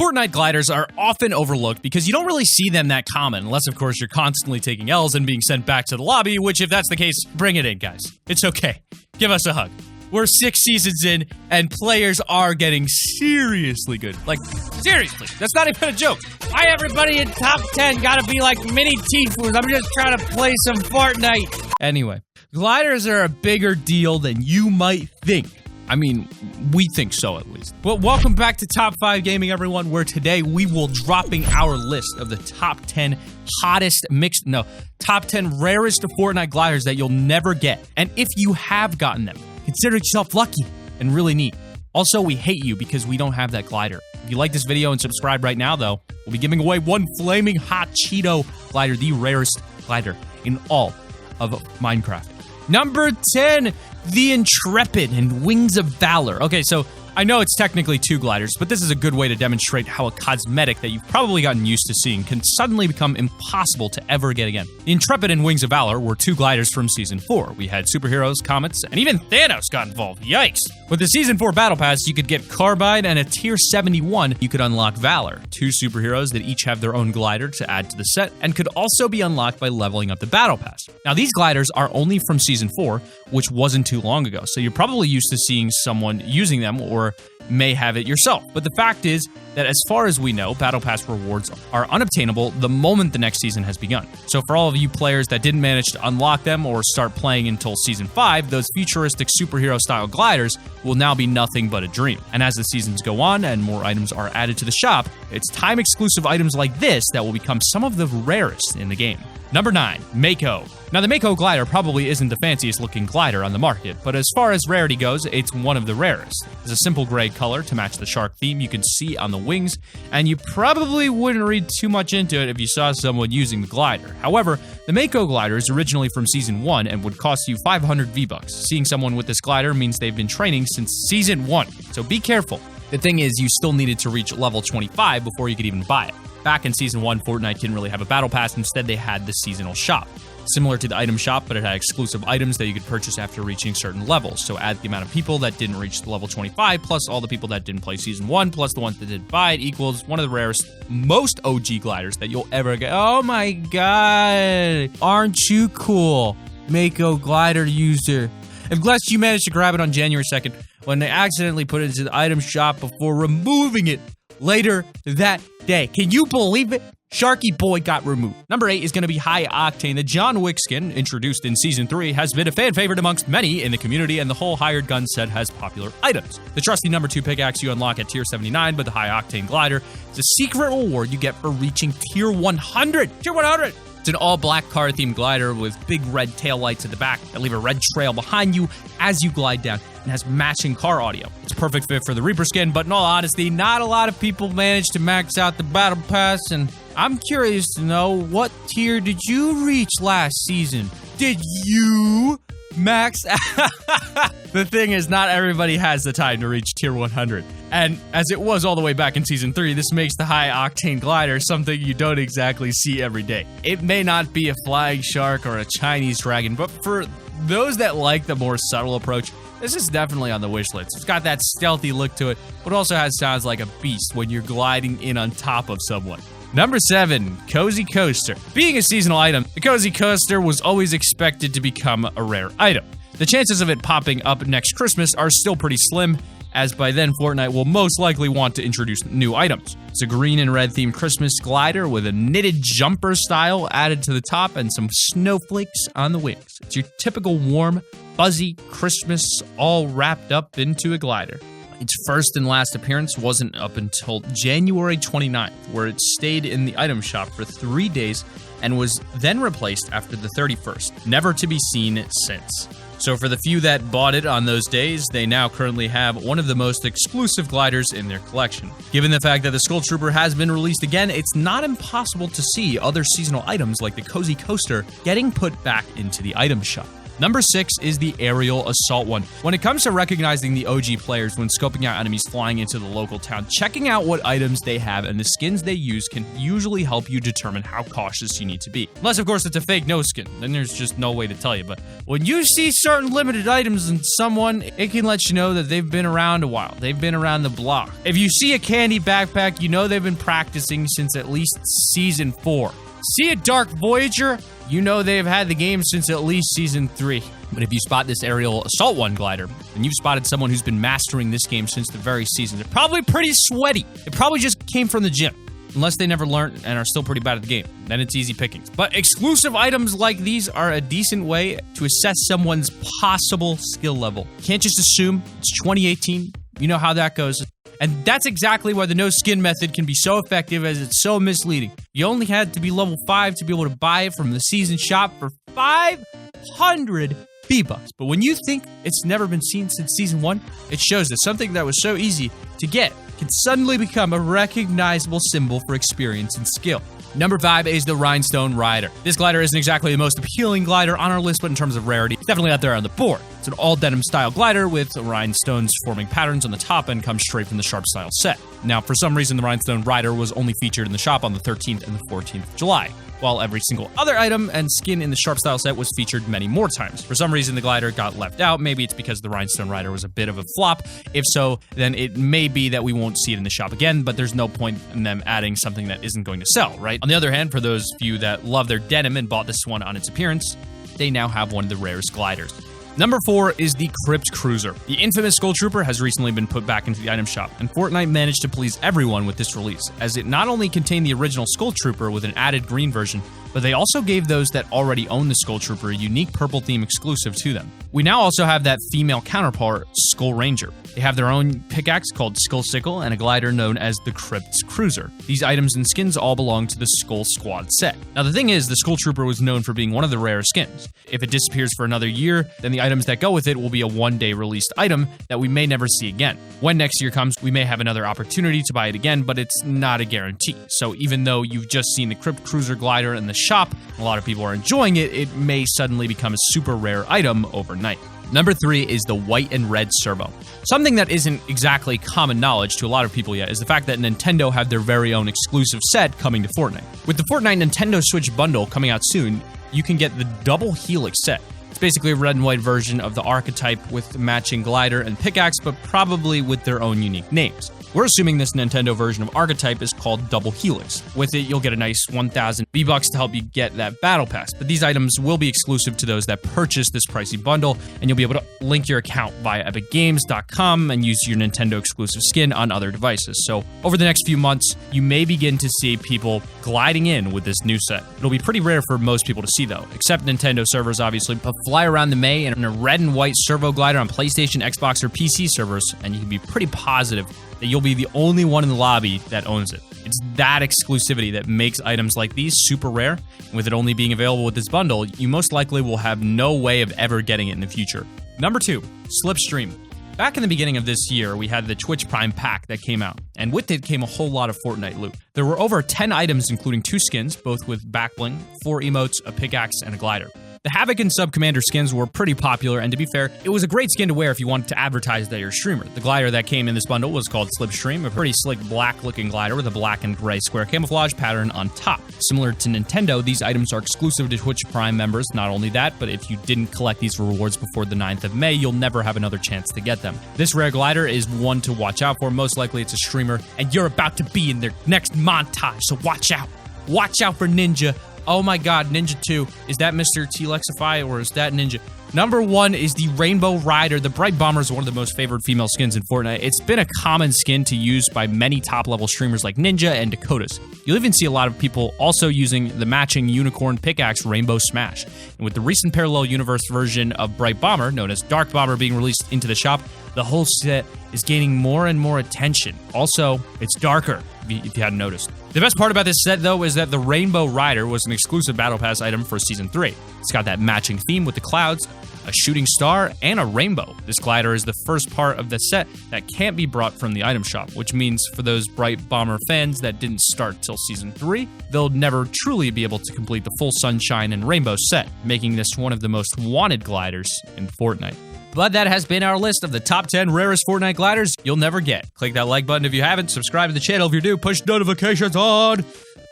Fortnite gliders are often overlooked because you don't really see them that common, unless of course you're constantly taking L's and being sent back to the lobby, which if that's the case, bring it in, guys. It's okay. Give us a hug. We're 6 seasons in, and players are getting seriously good. Like, seriously. That's not even a joke. Why everybody in top 10 gotta be like mini Tifus? I'm just trying to play some Fortnite. Anyway, gliders are a bigger deal than you might think. I mean, we think so at least. But welcome back to Top 5 Gaming, everyone, where today we will dropping our list of the top 10 top 10 rarest Fortnite gliders that you'll never get. And if you have gotten them, consider yourself lucky and really neat. Also, we hate you because we don't have that glider. If you like this video and subscribe right now, though, we'll be giving away one flaming hot Cheeto glider, the rarest glider in all of Minecraft. Number 10, the Intrepid and Wings of Valor. Okay, so I know it's technically 2 gliders, but this is a good way to demonstrate how a cosmetic that you've probably gotten used to seeing can suddenly become impossible to ever get again. The Intrepid and Wings of Valor were 2 gliders from Season 4. We had superheroes, comets, and even Thanos got involved. Yikes! With the Season 4 Battle Pass, you could get Carbide, and a Tier 71, you could unlock Valor, 2 superheroes that each have their own glider to add to the set, and could also be unlocked by leveling up the Battle Pass. Now, these gliders are only from Season 4, which wasn't too long ago, so you're probably used to seeing someone using them, or may have it yourself. But the fact is that as far as we know, Battle Pass rewards are unobtainable the moment the next season has begun. So for all of you players that didn't manage to unlock them or start playing until Season 5, those futuristic superhero-style gliders will now be nothing but a dream. And as the seasons go on and more items are added to the shop, it's time-exclusive items like this that will become some of the rarest in the game. Number 9, Mako. Now, the Mako glider probably isn't the fanciest looking glider on the market, but as far as rarity goes, it's one of the rarest. It's a simple gray color to match the shark theme you can see on the wings, and you probably wouldn't read too much into it if you saw someone using the glider. However, the Mako glider is originally from Season 1 and would cost you 500 V-Bucks. Seeing someone with this glider means they've been training since Season 1, so be careful. The thing is, you still needed to reach level 25 before you could even buy it. Back in Season 1, Fortnite didn't really have a battle pass, instead they had the seasonal shop. Similar to the item shop, but it had exclusive items that you could purchase after reaching certain levels. So add the amount of people that didn't reach the level 25, plus all the people that didn't play Season 1, plus the ones that didn't buy it, equals one of the rarest, most OG gliders that you'll ever get. Oh my god! Aren't you cool, Mako glider user? Unless you managed to grab it on January 2nd, when they accidentally put it into the item shop before removing it later that day. Can you believe it? Sharky Boy got removed. Number 8 is going to be High Octane. The John Wick skin, introduced in Season 3, has been a fan favorite amongst many in the community, and the whole hired gun set has popular items. The trusty number 2 pickaxe you unlock at Tier 79, but the High Octane glider is a secret reward you get for reaching Tier 100. Tier 100! It's an all-black car-themed glider with big red taillights at the back that leave a red trail behind you as you glide down, and has matching car audio. It's a perfect fit for the Reaper skin, but in all honesty, not a lot of people manage to max out the Battle Pass, and I'm curious to know, what tier did you reach last season? Did you max out? The thing is, not everybody has the time to reach Tier 100. And as it was all the way back in Season 3, this makes the High Octane glider something you don't exactly see every day. It may not be a flying shark or a Chinese dragon, but for those that like the more subtle approach, this is definitely on the wish list. It's got that stealthy look to it, but also sounds like a beast when you're gliding in on top of someone. Number 7, Cozy Coaster. Being a seasonal item, the Cozy Coaster was always expected to become a rare item. The chances of it popping up next Christmas are still pretty slim, as by then Fortnite will most likely want to introduce new items. It's a green and red themed Christmas glider with a knitted jumper style added to the top and some snowflakes on the wings. It's your typical warm, fuzzy Christmas all wrapped up into a glider. Its first and last appearance wasn't up until January 29th, where it stayed in the item shop for 3 days and was then replaced after the 31st, never to be seen since. So for the few that bought it on those days, they now currently have one of the most exclusive gliders in their collection. Given the fact that the Skull Trooper has been released again, it's not impossible to see other seasonal items like the Cozy Coaster getting put back into the item shop. Number 6 is the Aerial Assault one. When it comes to recognizing the OG players when scoping out enemies flying into the local town, checking out what items they have and the skins they use can usually help you determine how cautious you need to be. Unless, of course, it's a fake no skin. Then there's just no way to tell you. But when you see certain limited items in someone, it can let you know that they've been around a while. They've been around the block. If you see a candy backpack, you know they've been practicing since at least Season 4. See a Dark Voyager? You know they've had the game since at least Season 3. But if you spot this Aerial Assault 1 glider, and you've spotted someone who's been mastering this game since the very season, they're probably pretty sweaty. It probably just came from the gym. Unless they never learned and are still pretty bad at the game. Then it's easy pickings. But exclusive items like these are a decent way to assess someone's possible skill level. You can't just assume. It's 2018. You know how that goes. And that's exactly why the no skin method can be so effective, as it's so misleading. You only had to be level 5 to be able to buy it from the season shop for 500 V-Bucks. But when you think it's never been seen since Season 1, it shows that something that was so easy to get can suddenly become a recognizable symbol for experience and skill. Number 5 is the Rhinestone Rider. This glider isn't exactly the most appealing glider on our list, but in terms of rarity, it's definitely out there on the board. It's an all-denim style glider with rhinestones forming patterns on the top and comes straight from the Sharp Style set. Now, for some reason, the Rhinestone Rider was only featured in the shop on the 13th and the 14th of July, while every single other item and skin in the Sharp Style set was featured many more times. For some reason, the glider got left out. Maybe it's because the Rhinestone Rider was a bit of a flop. If so, then it may be that we won't see it in the shop again, but there's no point in them adding something that isn't going to sell, right? On the other hand, for those few that love their denim and bought this one on its appearance, they now have one of the rarest gliders. Number 4 is the Crypt Cruiser. The infamous Skull Trooper has recently been put back into the item shop, and Fortnite managed to please everyone with this release, as it not only contained the original Skull Trooper with an added green version, but they also gave those that already own the Skull Trooper a unique purple theme exclusive to them. We now also have that female counterpart, Skull Ranger. They have their own pickaxe called Skull Sickle and a glider known as the Crypt Cruiser. These items and skins all belong to the Skull Squad set. Now the thing is, the Skull Trooper was known for being one of the rare skins. If it disappears for another year, then the items that go with it will be a one-day released item that we may never see again. When next year comes, we may have another opportunity to buy it again, but it's not a guarantee. So even though you've just seen the Crypt Cruiser glider in the shop, a lot of people are enjoying it, it may suddenly become a super rare item overnight. Number 3 is the white and red servo. Something that isn't exactly common knowledge to a lot of people yet is the fact that Nintendo have their very own exclusive set coming to Fortnite. With the Fortnite Nintendo Switch bundle coming out soon, you can get the Double Helix set. It's basically a red and white version of the archetype with matching glider and pickaxe, but probably with their own unique names. We're assuming this Nintendo version of Archetype is called Double Helix. With it, you'll get a nice 1,000 V-Bucks to help you get that Battle Pass. But these items will be exclusive to those that purchase this pricey bundle, and you'll be able to link your account via EpicGames.com and use your Nintendo exclusive skin on other devices. So over the next few months, you may begin to see people gliding in with this new set. It'll be pretty rare for most people to see, though, except Nintendo servers, obviously. But fly around the May in a red and white servo glider on PlayStation, Xbox, or PC servers, and you can be pretty positive that you'll be the only one in the lobby that owns it. It's that exclusivity that makes items like these super rare, and with it only being available with this bundle, you most likely will have no way of ever getting it in the future. Number 2, Slipstream. Back in the beginning of this year, we had the Twitch Prime pack that came out, and with it came a whole lot of Fortnite loot. There were over 10 items, including 2 skins, both with back bling, 4 emotes, a pickaxe, and a glider. The Havoc and Sub Commander skins were pretty popular, and to be fair, it was a great skin to wear if you wanted to advertise that you're a streamer. The glider that came in this bundle was called Slipstream, a pretty slick black-looking glider with a black and gray square camouflage pattern on top. Similar to Nintendo, these items are exclusive to Twitch Prime members. Not only that, but if you didn't collect these rewards before the 9th of May, you'll never have another chance to get them. This rare glider is one to watch out for. Most likely it's a streamer, and you're about to be in their next montage, so watch out. Watch out for Ninja. Oh my god, Ninja 2. Is that Mr. T-Lexify or is that Ninja? Number 1 is the Rainbow Rider. The Bright Bomber is one of the most favored female skins in Fortnite. It's been a common skin to use by many top-level streamers like Ninja and Dakotas. You'll even see a lot of people also using the matching unicorn pickaxe Rainbow Smash. And with the recent parallel universe version of Bright Bomber, known as Dark Bomber, being released into the shop, The whole set is gaining more and more attention. Also, it's darker, if you hadn't noticed. The best part about this set, though, is that the Rainbow Rider was an exclusive Battle Pass item for Season 3. It's got that matching theme with the clouds, a shooting star, and a rainbow. This glider is the first part of the set that can't be brought from the item shop, which means for those Bright Bomber fans that didn't start till Season 3, they'll never truly be able to complete the full Sunshine and Rainbow set, making this one of the most wanted gliders in Fortnite. But that has been our list of the top 10 rarest Fortnite gliders you'll never get. Click that like button if you haven't, subscribe to the channel if you're new, push notifications on,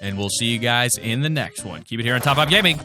and we'll see you guys in the next one. Keep it here on Top Up Gaming.